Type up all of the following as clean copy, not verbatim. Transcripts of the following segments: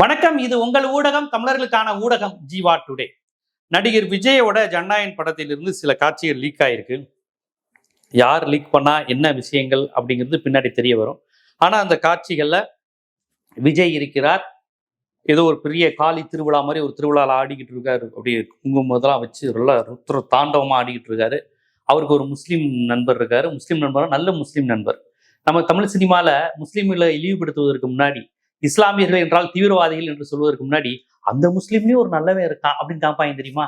வணக்கம். இது உங்கள் ஊடகம், தமிழர்களுக்கான ஊடகம் ஜீவா டுடே. நடிகர் விஜயோட ஜனநாயகன் படத்திலிருந்து சில காட்சிகள் லீக் ஆயிருக்கு. யார் லீக் பண்ணா என்ன விஷயங்கள் அப்படிங்கிறது பின்னாடி தெரிய வரும். ஆனா அந்த காட்சிகள்ல விஜய் இருக்கிறார். ஏதோ ஒரு பெரிய காளி திருவிழா மாதிரி ஒரு திருவிழாவில் ஆடிக்கிட்டு இருக்காரு. அப்படி குங்குமதெல்லாம் வச்சு நல்லா ருத்ர தாண்டவமா ஆடிக்கிட்டு இருக்காரு. அவருக்கு ஒரு முஸ்லீம் நண்பர் இருக்காரு. முஸ்லீம் நண்பர், நல்ல முஸ்லீம் நண்பர். நம்ம தமிழ் சினிமால முஸ்லீம்களை இழிவுபடுத்துவதற்கு முன்னாடி, இஸ்லாமியர்கள் என்றால் தீவிரவாதிகள் என்று சொல்வதற்கு முன்னாடி, அந்த முஸ்லீம்லயும் ஒரு நல்லவன் இருக்கான் அப்படின்னு காப்பாங்க தெரியுமா?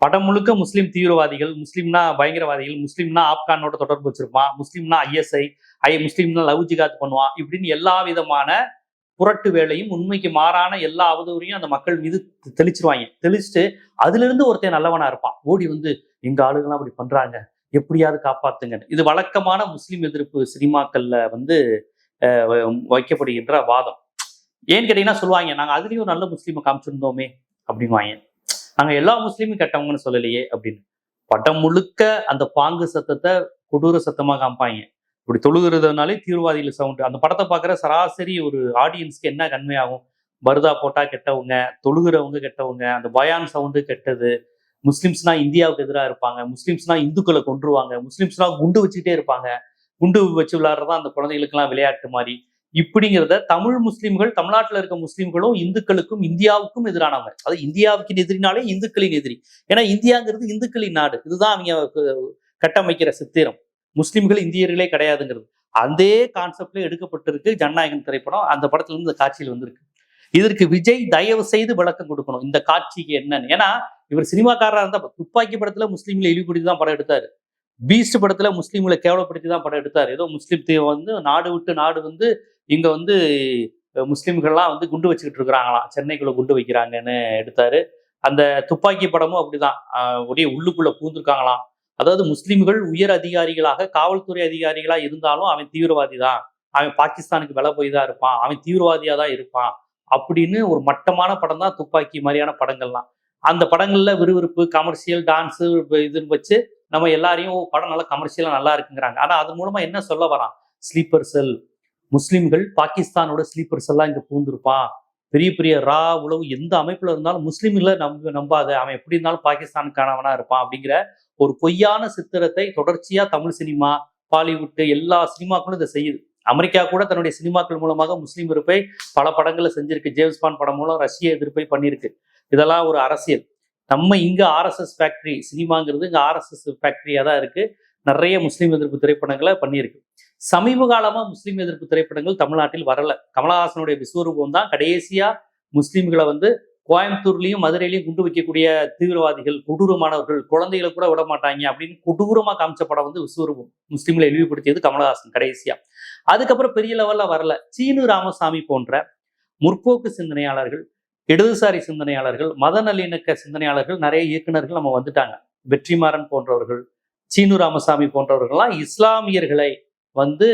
படம் முழுக்க முஸ்லீம் தீவிரவாதிகள், முஸ்லீம்னா பயங்கரவாதிகள், முஸ்லீம்னா ஆப்கானோட தொடர்பு வச்சிருப்பான், முஸ்லீம்னா ISI, முஸ்லீம்னா லவ் ஜிகாத் பண்ணுவான், இப்படின்னு எல்லா விதமான புரட்டு வேலையும் உண்மைக்கு மாறான எல்லா அவதூறையும் அந்த மக்கள் மீது தெளிச்சிருவாங்க. தெளிச்சுட்டு அதுல இருந்து ஒருத்தன் நல்லவனா இருப்பான். ஓடி வந்து எங்க ஆளுங்கெல்லாம் அப்படி பண்றாங்க, எப்படியாவது காப்பாத்துங்க. இது வழக்கமான முஸ்லீம் எதிர்ப்பு சினிமாக்கள்ல வந்து வைக்கப்படுகின்ற வாதம். ஏன்னு கேட்டீங்கன்னா சொல்லுவாங்க, நாங்க அதுலயும் நல்ல முஸ்லீமை காமிச்சிருந்தோமே அப்படின்வாங்க. நாங்க எல்லா முஸ்லீமும் கெட்டவங்கன்னு சொல்லலையே அப்படின்னு. படம் முழுக்க அந்த பாங்கு சத்தத்தை கொடூர சத்தமா காமிப்பாங்க. இப்படி தொழுகிறதுனாலே தீவிரவாதிகள் சவுண்டு. அந்த படத்தை பார்க்குற சராசரி ஒரு ஆடியன்ஸ்க்கு என்ன கன்மையாகும்? பர்தா போட்டா கெட்டவங்க, தொழுகிறவங்க கெட்டவங்க, அந்த பயான் சவுண்டு கெட்டது, முஸ்லிம்ஸ்னா இந்தியாவுக்கு எதிராக இருப்பாங்க, முஸ்லிம்ஸ்னா இந்துக்களை கொன்றுவாங்க, முஸ்லிம்ஸ்னா குண்டு வச்சுக்கிட்டே இருப்பாங்க, குண்டு வச்சு விளையாடுறதா அந்த குழந்தைகளுக்கெல்லாம் விளையாட்டு மாதிரி, இப்படிங்கிறத தமிழ் முஸ்லிம்கள், தமிழ்நாட்டில் இருக்க முஸ்லிம்களும் இந்துக்களுக்கும் இந்தியாவுக்கும் எதிரானவங்க. அது இந்தியாவுக்கு எதிரினாலே இந்துக்களின் எதிரி. ஏன்னா இந்தியாங்கிறது இந்துக்களின் நாடு. இதுதான் அவங்க கட்டமைக்கிற சித்திரம். முஸ்லிம்கள் இந்தியர்களே கிடையாதுங்கிறது அதே கான்செப்ட்ல எடுக்கப்பட்டிருக்கு ஜனநாயகன் திரைப்படம். அந்த படத்துல இருந்து இந்த காட்சியில் வந்திருக்கு. இதற்கு விஜய் தயவு செய்து விளக்கம் கொடுக்கணும், இந்த காட்சிக்கு என்னன்னு. ஏன்னா இவர் சினிமாக்காரராக இருந்தா, துப்பாக்கி படத்துல முஸ்லீம்களை இழிவுபடுத்தி தான் படம் எடுத்தாரு. பீஸ்ட் படத்துல முஸ்லீம்களை கேவலப்படுத்தி தான் படம் எடுத்தாரு. ஏதோ முஸ்லீம் வந்து நாடு விட்டு நாடு வந்து இங்க வந்து முஸ்லீம்கள்லாம் வந்து குண்டு வச்சுக்கிட்டு இருக்கிறாங்களாம், சென்னைக்குள்ள குண்டு வைக்கிறாங்கன்னு எடுத்தாரு. அந்த துப்பாக்கி படமும் அப்படிதான், ஒரே உள்ளுக்குள்ள பூந்துருக்காங்களாம். அதாவது முஸ்லீம்கள் உயர் அதிகாரிகளாக, காவல்துறை அதிகாரிகளா இருந்தாலும் அவன் தீவிரவாதி தான், அவன் பாகிஸ்தானுக்கு விலை போய் தான் இருப்பான், அவன் தீவிரவாதியா தான் இருப்பான் அப்படின்னு ஒரு மட்டமான படம் தான் துப்பாக்கி மாதிரியான படங்கள்லாம். அந்த படங்கள்ல விறுவிறுப்பு, கமர்ஷியல், டான்ஸு இதுன்னு வச்சு நம்ம எல்லாரையும் படம் நல்லா கமர்ஷியலா நல்லா இருக்குங்கிறாங்க. ஆனா அது மூலமா என்ன சொல்ல வரான்? ஸ்லீப்பர் செல், முஸ்லிம்கள் பாகிஸ்தானோட ஸ்லீப்பர்ஸ் எல்லாம் இங்க பூந்திருப்பான், பெரிய பெரிய உளவு எந்த அமைப்புல இருந்தாலும் முஸ்லீம்களை நம்பாத, அவன் எப்படி இருந்தாலும் பாகிஸ்தானுக்கானவனா இருப்பான் அப்படிங்கிற ஒரு பொய்யான சித்திரத்தை தொடர்ச்சியா தமிழ் சினிமா, பாலிவுட் எல்லா சினிமாக்களும் இதை செய்யுது. அமெரிக்கா கூட தன்னுடைய சினிமாக்கள் மூலமாக முஸ்லீம் எதிர்ப்பை பல படங்களை செஞ்சிருக்கு. ஜேம்ஸ் பாண்ட் படம் மூலம் ரஷ்ய எதிர்ப்பை பண்ணியிருக்கு. இதெல்லாம் ஒரு அரசியல். நம்ம இங்க RSS ஃபேக்டரி, சினிமாங்கிறது இங்க RSS ஃபேக்டரியா தான் இருக்கு. நிறைய முஸ்லீம் எதிர்ப்பு திரைப்படங்களை பண்ணியிருக்கு. சமீப காலமா முஸ்லீம் எதிர்ப்பு திரைப்படங்கள் தமிழ்நாட்டில் வரல. கமலஹாசனுடைய விஸ்வரூபம் தான் கடைசியா முஸ்லீம்களை வந்து கோயம்புத்தூர்லயும் மதுரையிலையும் குண்டு வைக்கக்கூடிய தீவிரவாதிகள், கொடூரமானவர்கள், குழந்தைகளை கூட விட மாட்டாங்க அப்படின்னு கொடூரமா காமிச்ச படம் வந்து விஸ்வரூபம். முஸ்லீம்களை இழிவுபடுத்தியது கமலஹாசன் கடைசியா. அதுக்கப்புறம் பெரிய லெவல்ல வரல. சீனு ராமசாமி போன்ற முற்போக்கு சிந்தனையாளர்கள், இடதுசாரி சிந்தனையாளர்கள், மத நல்லிணக்க சிந்தனையாளர்கள், நிறைய இயக்குநர்கள் நம்ம வந்துட்டாங்க. வெற்றிமாறன் போன்றவர்கள், சீனு ராமசாமி போன்றவர்கள்லாம் இஸ்லாமியர்களை வந்து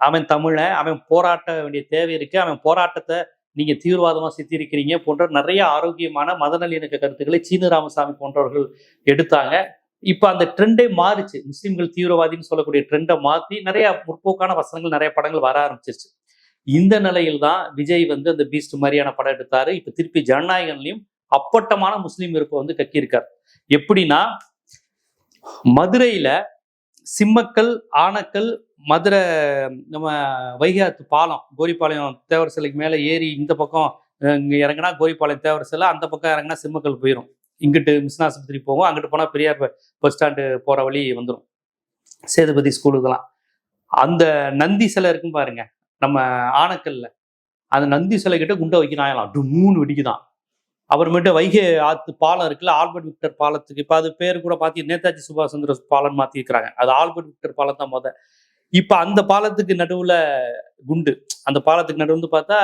அவன் தமிழன், அவன் போராட்ட வேண்டிய தேவை இருக்கு, அவன் போராட்டத்தை நீங்க தீவிரவாதமா சித்தரிக்கிறீங்க போன்ற நிறைய ஆரோக்கியமான மத நல்லிணக்க கருத்துக்களை சீனு ராமசாமி போன்றவர்கள் எடுத்தாங்க. இப்ப அந்த ட்ரெண்டே மாறிச்சு. முஸ்லிம்கள் தீவிரவாதின்னு சொல்லக்கூடிய ட்ரெண்டை மாற்றி நிறைய முற்போக்கான வசனங்கள், நிறைய படங்கள் வர ஆரம்பிச்சிருச்சு. இந்த நிலையில் தான் விஜய் வந்து அந்த பீஸ்ட் மாதிரியான படம் எடுத்தாரு. இப்ப திருப்பி ஜனநாயகன்லையும் அப்பட்டமான முஸ்லீம் இருப்பை வந்து கக்கியிருக்கார். எப்படின்னா, மதுரையில சிம்மக்கல், ஆனக்கல், மதுரை நம்ம வைகாத்து பாலம், கோரிப்பாளையம் தேவர் சிலைக்கு மேலே ஏறி இந்த பக்கம் இங்கே இறங்கினா கோரிப்பாளையம் தேவர் சிலை, அந்த பக்கம் இறங்கினா சிம்மக்கல் போயிடும். இங்கிட்டு மிஷன் ஆஸ்பத்திரி போகும், அங்கிட்டு போனால் பெரியார் பஸ் ஸ்டாண்டு போகிற வழி வந்துடும், சேதுபதி ஸ்கூல் இதெல்லாம். அந்த நந்தி சிலை இருக்கும் பாருங்க நம்ம ஆனக்கல்ல, அந்த நந்தி சிலை கிட்ட குண்டை வைக்கிறாங்களாம், 3 வெடிக்குதான். அப்புறமேட்டு வைகை ஆத்து பாலம் இருக்குல்ல, ஆல்பர்ட் விக்டர் பாலத்துக்கு இப்ப அது பேர் கூட பாத்தி நேதாஜி சுபாஷ் சந்திர பாலம் மாத்தி இருக்கிறாங்க. அது ஆல்பர்ட் விக்டர் பாலம் தான் இப்ப அந்த பாலத்துக்கு நடுவுல குண்டு. அந்த பாலத்துக்கு நடுவு வந்து பார்த்தா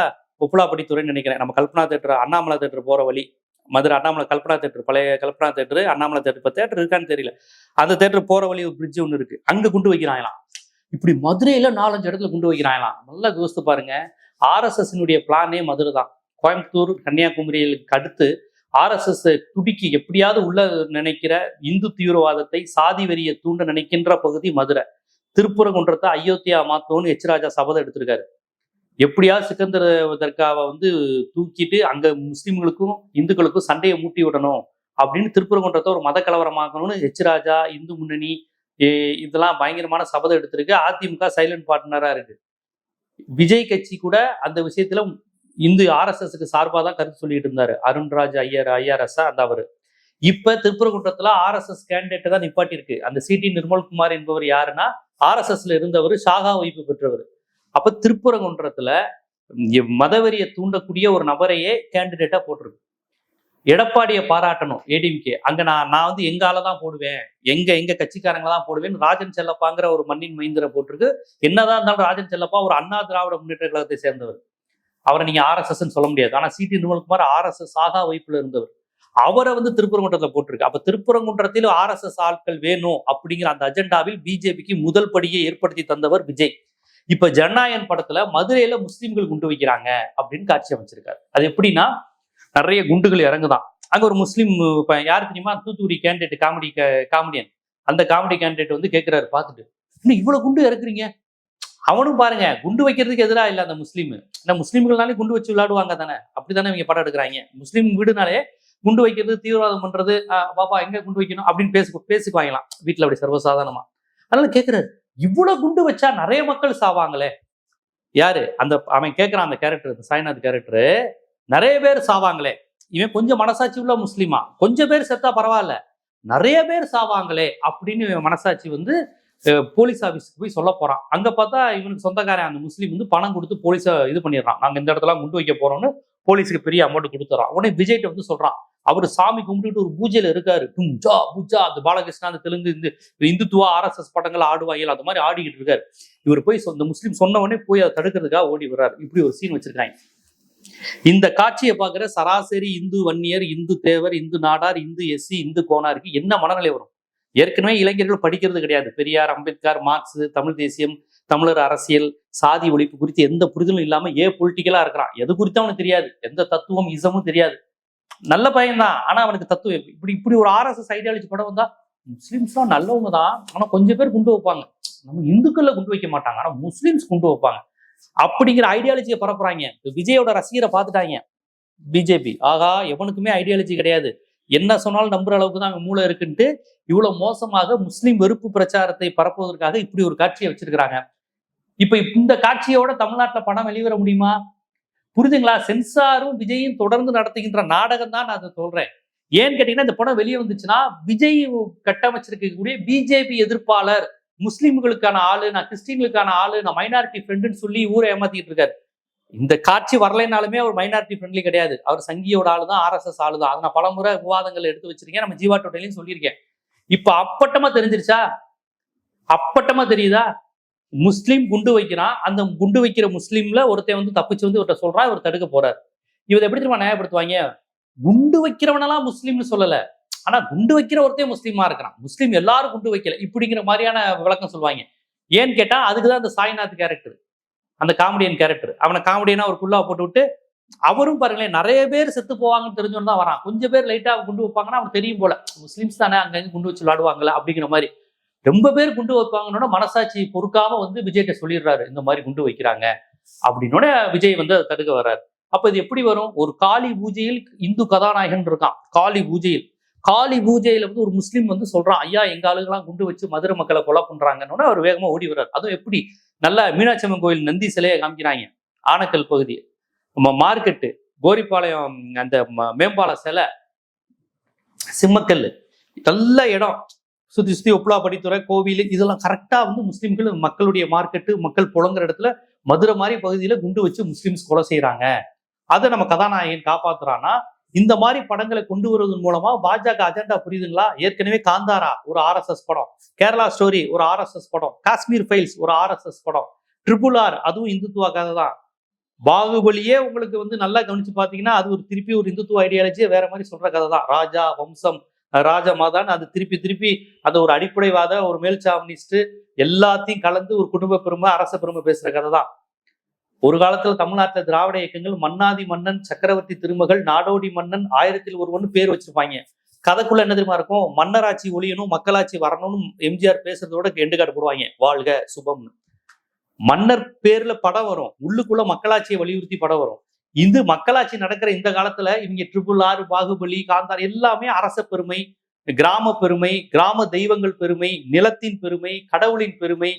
உப்புலாப்பட்டித்துறைன்னு நினைக்கிறேன். நம்ம கல்பனா தேட்டர், அண்ணாமலை தேட்டர் போற வழி, மதுரை அண்ணாமலை கல்பனா தேட்டர், பழைய கல்பனா தேட்டர், அண்ணாமலை தேட்டர். இப்ப தேட்டர் இருக்கான்னு தெரியல. அந்த தேட்டர் போற வழி ஒரு பிரிட்ஜ் ஒன்று இருக்கு, அங்க குண்டு வைக்கிறாங்களாம். இப்படி மதுரையில 4-5 இடத்துல குண்டு வைக்கிறாங்களாம். நல்லா யோசித்து பாருங்க. RSS பிளானே மதுரை தான். கோயம்புத்தூர், கன்னியாகுமரிகளுக்கு அடுத்து RSS துடிக்கி எப்படியாவது உள்ள நினைக்கிற இந்து தீவிரவாதத்தை, சாதி வெறியை தூண்ட நினைக்கின்ற பகுதி மதுரை. திருப்பரங்குன்றத்தை அயோத்தியா மாத்தோன்னு ராஜா சபதம் எடுத்திருக்காரு. எப்படியாவது சிக்கந்தர் தர்காவை வந்து தூக்கிட்டு அங்க முஸ்லிம்களுக்கும் இந்துக்களுக்கும் சண்டையை மூட்டி விடணும் அப்படின்னு திருப்பரங்குன்றத்தை ஒரு மத கலவரமாக்கணும்னு ராஜா, இந்து முன்னணி இதெல்லாம் பயங்கரமான சபதம் எடுத்திருக்கு. அதிமுக சைலண்ட் பார்ட்னரா இருக்கு. விஜய் கட்சி கூட அந்த விஷயத்துல இந்து RSSக்கு சார்பாக தான் கருத்து சொல்லிட்டு இருந்தாரு. அருண்ராஜ் ஐஆர்எஸ் அந்த அவரு. இப்ப திருப்பரங்குன்றத்துல RSS கேண்டிடேட்டை தான் நிப்பாட்டி இருக்கு. அந்த CT நிர்மல்குமார் என்பவர் யாருன்னா RSSல இருந்தவர், ஷாகா வைப்பு பெற்றவர். அப்ப திருப்பரங்குன்றத்துல மதவெறியை தூண்டக்கூடிய ஒரு நபரையே கேண்டிடேட்டா போட்டிருக்கு. எடப்பாடியை பாராட்டணும் ஏடிஎம்கே. அங்க நான் வந்து எங்க ஆளதான் போடுவேன், எங்க கட்சிக்காரங்களை தான் போடுவேன். ராஜன் செல்லப்பாங்கிற ஒரு மண்ணின் மைந்தரை போட்டிருக்கு. என்னதான் இருந்தாலும் ராஜன் செல்லப்பா ஒரு அண்ணா திராவிட முன்னேற்ற கழகத்தை சேர்ந்தவர். அவரை நீங்க RSSன்னு சொல்ல முடியாது. ஆனா CT நிர்மல்குமார் RSS சாகா வைப்புல இருந்தவர். அவரை வந்து திருப்பரங்குன்றத்துல போட்டிருக்கு. அப்ப திருப்பரங்குன்றத்தில் RSS ஆட்கள் வேணும் அப்படிங்கிற அந்த அஜெண்டாவில் பிஜேபிக்கு முதல் படியை ஏற்படுத்தி தந்தவர் விஜய். இப்ப ஜனநாயகன் படத்துல மதுரையில முஸ்லிம்கள் குண்டு வைக்கிறாங்க அப்படின்னு காட்சி அமைச்சிருக்காரு. அது எப்படின்னா நிறைய குண்டுகள் இறங்குதான். அங்க ஒரு முஸ்லீம் யாரு தெரியுமா, தூத்துக்குடி கேண்டிடேட் காமெடியன். அந்த காமெடி கேண்டிடேட் வந்து கேட்கிறாரு பார்த்துட்டு, இன்னும் இவ்வளவு குண்டு இறக்குறீங்க. அவனும் பாருங்க குண்டு வைக்கிறதுக்கு எதிராக இல்லை அந்த முஸ்லீம். ஏன்னா முஸ்லீம்கள்னாலே குண்டு வச்சு விளையாடுவாங்க தானே, அப்படித்தானே இவங்க படம் எடுக்கிறாங்க. முஸ்லீம் வீடுனாலே குண்டு வைக்கிறது, தீவிரவாதம் பண்றது, பாப்பா எங்க குண்டு வைக்கணும் அப்படின்னு பேசிக்குவாங்களாம் வீட்டுல, அப்படி சர்வசாதாரணமா. அதனால கேட்கிறாரு, இவ்வளவு குண்டு வச்சா நிறைய மக்கள் சாவாங்களே. யாரு அவன் கேட்கிறான், அந்த கேரக்டர், சாய்நாத் கேரக்டரு, நிறைய பேர் சாவாங்களே. இவன் கொஞ்சம் மனசாட்சி உள்ள முஸ்லீமா, கொஞ்சம் பேர் செத்தா பரவாயில்ல, நிறைய பேர் சாவாங்களே அப்படின்னு இவன் மனசாட்சி வந்து போலீஸ் ஆஃபீஸுக்கு போய் சொல்ல போறான். அங்க பார்த்தா இவனுக்கு சொந்தக்காரன் அந்த முஸ்லீம் வந்து பணம் கொடுத்து போலீஸை இது பண்ணிடுறான். நாங்க இந்த இடத்துல குண்டு வைக்க போறோம்னு போலீஸுக்கு பெரிய அமௌண்ட் கொடுத்துறான். உடனே விஜய்கிட்ட வந்து சொல்றான், அவரு சாமி கும்பிட்டு ஒரு பூஜையில இருக்காரு. ஜா பூஜா, அந்த பாலகிருஷ்ணா, அந்த தெலுங்கு இந்த இந்துத்துவா RSS படங்கள் ஆடுவாங்க, அந்த மாதிரி ஆடிக்கிட்டு இருக்காரு. இவர் போய் இந்த முஸ்லீம் சொன்ன உடனே போய் அதை தடுக்கிறதுக்காக ஓடி வர்றாரு. இப்படி ஒரு சீன் வச்சிருக்காங்க. இந்த காட்சியை பார்க்கிற சராசரி இந்து வன்னியர், இந்து தேவர், இந்து நாடார், இந்து SC, இந்து கோனாருக்கு என்ன மனநிலை வரும்? ஏற்கனவே இளைஞர்கள் படிக்கிறது கிடையாது. பெரியார், அம்பேத்கர், மார்க்ஸ், தமிழ் தேசியம், தமிழர் அரசியல், சாதி ஒழிப்பு குறித்து எந்த புரிதலும் இல்லாம பொலிட்டிக்கலா இருக்கிறான். எது குறித்து அவனுக்கு தெரியாது, எந்த தத்துவம் இசமும் தெரியாது. நல்ல பையன்தான், ஆனா அவனுக்கு தத்துவம் இப்படி ஒரு RSS ஐடியாலஜி படம் வந்தா, முஸ்லிம்ஸ் தான் நல்லவங்க தான், ஆனா கொஞ்சம் பேர் குண்டு வைப்பாங்க. நம்ம இந்துக்கள்ல குண்டு வைக்க மாட்டாங்க, ஆனா முஸ்லிம்ஸ் குண்டு வைப்பாங்க அப்படிங்கிற ஐடியாலஜியை பரப்புறாங்க. விஜயோட ரசிகரை பார்த்துட்டாங்க பிஜேபி. ஆகா, எவனுக்குமே ஐடியாலஜி கிடையாது, என்ன சொன்னாலும் நம்புற அளவுக்கு தான் மூளை இருக்குன்ட்டு இவ்வளவு மோசமாக முஸ்லிம் வெறுப்பு பிரச்சாரத்தை பரப்புவதற்காக இப்படி ஒரு காட்சியை வச்சிருக்கிறாங்க. இப்ப இந்த காட்சியோட தமிழ்நாட்டுல படம் வெளிவர முடியுமா? புரிதுங்களா? சென்சாரும் விஜயும் தொடர்ந்து நடத்துகின்ற நாடகம் தான் நான் அதை சொல்றேன். ஏன்னு கேட்டீங்கன்னா, இந்த படம் வெளியே வந்துச்சுன்னா விஜய் கட்டமைச்சிருக்கக்கூடிய பிஜேபி எதிர்ப்பாளர், முஸ்லிம்களுக்கான ஆளு, நான் கிறிஸ்டின்களுக்கான ஆளு, நான் மைனாரிட்டி ஃப்ரெண்டுன்னு சொல்லி ஊரை ஏமாத்திட்டு இருக்காரு. இந்த காட்சி வரலைனாலுமே அவர் மைனாரிட்டி ஃப்ரெண்ட்லி கிடையாது, அவர் சங்கியோட ஆளு தான், RSS ஆளு தான். அதை நான் பலமுறை விவாதங்கள் எடுத்து வச்சிருக்கேன், நம்ம ஜீவா டோட்டலையும் சொல்லியிருக்கேன். இப்ப அப்பட்டமா தெரிஞ்சிருச்சா? அப்பட்டமா தெரியுதா? முஸ்லீம் குண்டு வைக்கிறான், அந்த குண்டு வைக்கிற முஸ்லீம்ல ஒருத்தன் வந்து தப்பிச்சு வந்து இவர்கிட்ட சொல்றா, இவர் தடுக்க போறாரு. இவர் எப்படி தெரியுமா நியாயப்படுத்துவாங்க? குண்டு வைக்கிறவனெல்லாம் முஸ்லீம்னு சொல்லல, ஆனா குண்டு வைக்கிற ஒருத்தையும் முஸ்லீமா இருக்கிறான், முஸ்லீம் எல்லாரும் குண்டு வைக்கல, இப்படிங்கிற மாதிரியான விளக்கம் சொல்லுவாங்க. ஏன்னு கேட்டா அதுக்குதான் அந்த சாய்நாத் கேரக்டர், அந்த காமெடியன் கேரக்டர். அவனை காமெடியனா ஒரு குள்ளா போட்டு விட்டு, அவரும் பாருங்களேன் நிறைய பேர் செத்து போவாங்கன்னு தெரிஞ்சவன் தான் வரான். கொஞ்சம் பேர் லைட்டா குண்டு வைப்பாங்கன்னா அவனுக்கு தெரியும் போல, முஸ்லீம்ஸ் தானே அங்க குண்டு வச்சு விளையாடுவாங்கல்ல அப்படிங்கிற மாதிரி. ரொம்ப பேர் குண்டு வைப்பாங்கன்னு மனசாட்சி பொறுக்காம வந்து விஜய்கிட்ட சொல்லிடுறாரு, இந்த மாதிரி குண்டு வைக்கிறாங்க அப்படின்னோட விஜய் வந்து அதை தடுக்க வர்றாரு. அப்ப இது எப்படி வரும்? ஒரு காளி பூஜையில் இந்து கதாநாயகன் இருக்கான். காளி பூஜையில வந்து ஒரு முஸ்லீம் வந்து சொல்றான், ஐயா எங்க ஆளுங்கெல்லாம் குண்டு வச்சு மதுரை மக்களை கொலை பண்றாங்கன்னு அவர் வேகமா ஓடி வர்றாரு. அதுவும் எப்படி, நல்லா மீனாட்சி அம்மன் கோயில் நந்தி சிலையை காமிக்கிறாங்க, ஆனக்கல் பகுதி, மார்க்கெட்டு, கோரிப்பாளையம், அந்த மேம்பால சிலை, சிம்மக்கல், நல்ல இடம், சுத்தி உப்ளா படித்துறை கோவில், இதெல்லாம் கரெக்டா வந்து முஸ்லிம்கள் மக்களுடைய மார்க்கெட்டு, மக்கள் புழங்குற இடத்துல மதுரை மாதிரி பகுதியில குண்டு வச்சு முஸ்லிம்ஸ் கொலை செய்யறாங்க. அதை நம்ம கதாநாயகன் காப்பாத்துறான்னா, இந்த மாதிரி படங்களை கொண்டு வருவதன் மூலமா பாஜக அஜெண்டா புரியுதுங்களா? ஏற்கனவே காந்தாரா ஒரு RSS படம், கேரளா ஸ்டோரி ஒரு RSS படம், காஷ்மீர் ஃபைல்ஸ் ஒரு RSS படம், RRR அதுவும் இந்துத்துவ கதை தான். பாகுபலியே உங்களுக்கு வந்து நல்லா கவனிச்சு பாத்தீங்கன்னா அது ஒரு திருப்பி ஒரு இந்துத்துவ ஐடியாலஜியை வேற மாதிரி சொல்ற கதை தான். ராஜா வம்சம், ராஜா மாதான், அது திருப்பி அந்த ஒரு அடிப்படைவாத, ஒரு மேல்சாவனிஸ்ட் எல்லாத்தையும் கலந்து ஒரு குடும்ப பெருமை, அரச பெருமை பேசுற கதை தான். ஒரு காலத்துல தமிழ்நாட்டுல திராவிட இயக்கங்கள் மன்னாதி மன்னன், சக்கரவர்த்தி திருமகள், நாடோடி மன்னன், 1000ல் ஒருவன் பேர் வச்சிருப்பாங்க. கதைக்குள்ள என்ன தெரியுமா இருக்கும்? மன்னராட்சி ஒழியணும், மக்களாட்சி வரணும்னு எம்ஜிஆர் பேசுறதோட எண்டு காட்டு போடுவாங்க, வாழ்க சுபம்னு. மன்னர் பேர்ல படம் வரும், உள்ளுக்குள்ள மக்களாட்சியை வலியுறுத்தி படம் வரும். இது மக்களாட்சி நடக்கிற இந்த காலத்துல இவங்க RRR, பாகுபலி, காந்தார் எல்லாமே அரச பெருமை, கிராம பெருமை, கிராம தெய்வங்கள் பெருமை, நிலத்தின் பெருமை, கடவுளின் பெருமை,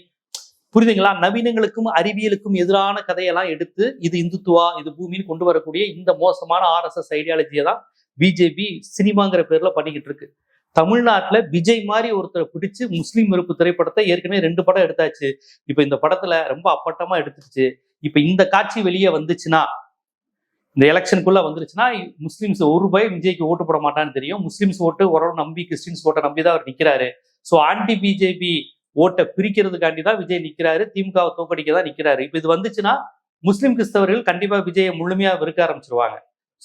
புரியுதுங்களா? நவீனங்களுக்கும் அறிவியலுக்கும் எதிரான கதையெல்லாம் எடுத்து இது இந்துத்துவா, இது பூமின்னு கொண்டு வரக்கூடிய இந்த மோசமான RSS ஐடியாலஜியை தான் பிஜேபி சினிமாங்கிற பேர்ல பண்ணிக்கிட்டு இருக்கு. தமிழ்நாட்டுல விஜய் மாதிரி ஒருத்தரை பிடிச்சு முஸ்லீம் வெறுப்பு திரைப்படத்தை ஏற்கனவே 2 படம் எடுத்தாச்சு. இப்ப இந்த படத்துல ரொம்ப அப்பட்டமா எடுத்துருச்சு. இப்ப இந்த காட்சி வெளியே வந்துச்சுன்னா, இந்த எலெக்ஷனுக்குள்ள வந்துருச்சுன்னா, முஸ்லிம்ஸ் ஒரு பய விஜய்க்கு ஓட்டு போட மாட்டான்னு தெரியும். முஸ்லிம்ஸ் ஓட்டு ஓரளவு நம்பி, கிறிஸ்டின்ஸ் ஓட்டை நம்பி தான் அவர் நிக்கிறாரு. ஸோ ஆன்டி பிஜேபி ஓட்டை பிரிக்கிறதுக்காண்டி தான் விஜய் நிக்கிறாரு, திமுகவை தோக்கடிக்க தான் நிக்கிறாரு. இப்ப இது வந்துச்சுன்னா முஸ்லிம் கிறிஸ்தவர்கள் கண்டிப்பா விஜயை முழுமையா வெறுக்க ஆரம்பிச்சிருவாங்க.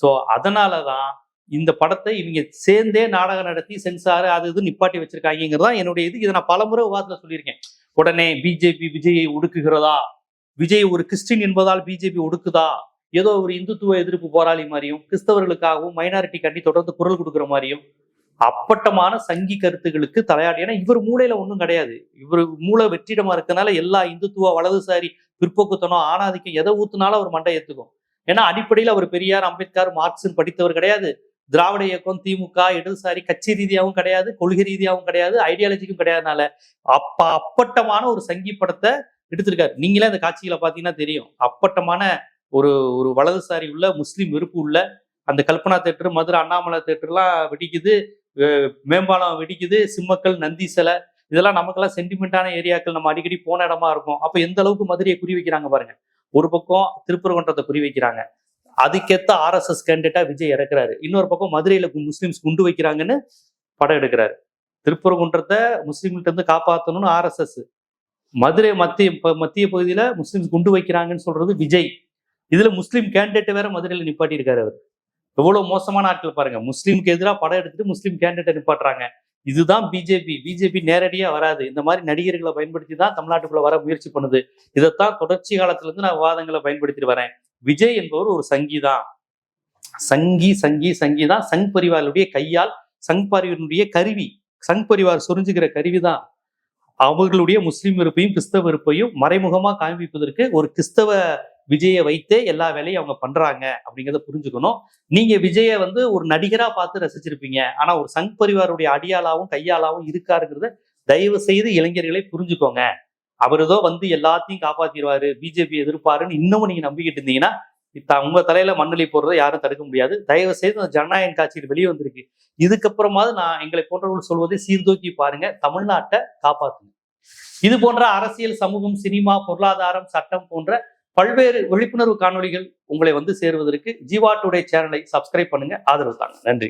ஸோ அதனாலதான் இந்த படத்தை இவங்க சேர்ந்தே நாடகம் நடத்தி சென்சார் அது இது நிப்பாட்டி வச்சிருக்காங்கிறதா என்னுடைய இது. இதை நான் பலமுறை விவாதத்துல சொல்லியிருக்கேன். உடனே பிஜேபி விஜயை ஒடுக்குகிறதா, விஜய் ஒரு கிறிஸ்டின் என்பதால் பிஜேபி ஒடுக்குதா, ஏதோ ஒரு இந்துத்துவ எதிர்ப்பு போராளி மாதிரியும் கிறிஸ்தவர்களுக்காகவும் மைனாரிட்டி கண்டி தொடர்ந்து குரல் கொடுக்குற மாதிரியும் அப்பட்டமான சங்கி கருத்துகளுக்கு தலையாடி. ஏன்னா இவர் மூளையில ஒன்றும் கிடையாது. இவர் மூளை வெற்றிடமா இருக்கனால எல்லா இந்துத்துவ வலதுசாரி பிற்போக்குத்தனம் ஆணாதிக்கம் எதை ஊத்துனாலும் அவர் மண்டை ஏத்துக்கும். ஏன்னா அடிப்படையில் அவர் பெரியார், அம்பேத்கர், மார்க்சின் படித்தவர் கிடையாது. திராவிட இயக்கம், திமுக, இடதுசாரி கட்சி ரீதியாகவும் கிடையாது, கொள்கை ரீதியாகவும் கிடையாது, ஐடியாலஜிக்கும் கிடையாதுனால அப்பட்டமான ஒரு சங்கி படத்தை எடுத்திருக்காரு. நீங்களே அந்த காட்சிகளை பார்த்தீங்கன்னா தெரியும். அப்பட்டமான ஒரு ஒரு வலதுசாரி உள்ள முஸ்லீம் வெறுப்பு உள்ள அந்த கல்பனா தேட்டர், மதுரை அண்ணாமலை தேட்டர்லாம் வெடிக்குது, மேம்பாலம் வெடிக்குது, சிம்மக்கல், நந்தி சிலை, இதெல்லாம் நமக்கெல்லாம் சென்டிமெண்டான ஏரியாக்கள், நம்ம அடிக்கடி போன இடமா இருக்கும். அப்ப எந்த அளவுக்கு மதுரையை குறி வைக்கிறாங்க பாருங்க. ஒரு பக்கம் திருப்பரங்குன்றத்தை குறி வைக்கிறாங்க, அதுக்கேத்த RSS கேண்டிடேட்டா விஜய் இறக்குறாரு. இன்னொரு பக்கம் மதுரையில முஸ்லிம்ஸ் குண்டு வைக்கிறாங்கன்னு படம் எடுக்கிறாரு. திருப்பரங்குன்றத்தை முஸ்லீம்கிட்ட இருந்து காப்பாற்றணும்னு RSS, மதுரை மத்திய பகுதியில முஸ்லிம்ஸ் குண்டு வைக்கிறாங்கன்னு சொல்றது விஜய். இதுல முஸ்லீம் கேண்டிடேட் வேற மதுரையில நிப்பாட்டி இருக்காரு அவர். எவ்வளவு மோசமான ஆட்கள் பாருங்க. முஸ்லீமுக்கு எதிராக படம் எடுத்துட்டு முஸ்லீம் கேண்டிடேட் நிப்பாட்டுறாங்க. இதுதான் பிஜேபி நேரடியா வராது. இந்த மாதிரி நடிகர்களை பயன்படுத்தி தான் தமிழ்நாட்டுக்குள்ள வர முயற்சி பண்ணுது. இதைத்தான் தொடர்ச்சி காலத்துல இருந்து நான் விவாதங்களை பயன்படுத்திட்டு வரேன். விஜய் என்பவர் ஒரு சங்கிதான், சங்கிதான். சங் பரிவாருடைய கையால், சங் பரிவாருடைய கருவி, சங் பரிவார் சொரிஞ்சுக்கிற கருவிதான். அவர்களுடைய முஸ்லீம் வெறுப்பையும் கிறிஸ்தவ வெறுப்பையும் மறைமுகமா காண்பிப்பதற்கு ஒரு கிறிஸ்தவ விஜயை வைத்தே எல்லா வேலையும் அவங்க பண்றாங்க அப்படிங்கிறத புரிஞ்சுக்கணும். நீங்க விஜயை ஒரு நடிகரா பார்த்து ரசிச்சிருப்பீங்க. ஆனா ஒரு சங் பரிவாருடைய அடியாளாவும் கையாளாவும் இருக்காருங்கிறத தயவு செய்து இளைஞர்களை புரிஞ்சுக்கோங்க. அவர் ஏதோ எல்லாத்தையும் காப்பாத்திடுவாரு, பிஜேபி எதிர்ப்பாருன்னு இன்னமும் நீங்க நம்பிக்கிட்டு இருந்தீங்கன்னா உங்க தலையில மண்ணலி போடுறதை யாரும் தடுக்க முடியாது. தயவு செய்து அந்த ஜனநாயக காட்சியில் வெளியே வந்திருக்கு. இதுக்கப்புறமாவது நான் எங்களை போன்றவர்கள் சொல்வதை சீர்தூக்கி பாருங்க, தமிழ்நாட்டை காப்பாத்துங்க. இது போன்ற அரசியல், சமூகம், சினிமா, பொருளாதாரம், சட்டம் போன்ற பல்வேறு விழிப்புணர்வு காணொளிகள் உங்களை சேருவதற்கு ஜீவா டுடே சேனலை சப்ஸ்கிரைப் பண்ணுங்க, ஆதரவு தாங்க. நன்றி.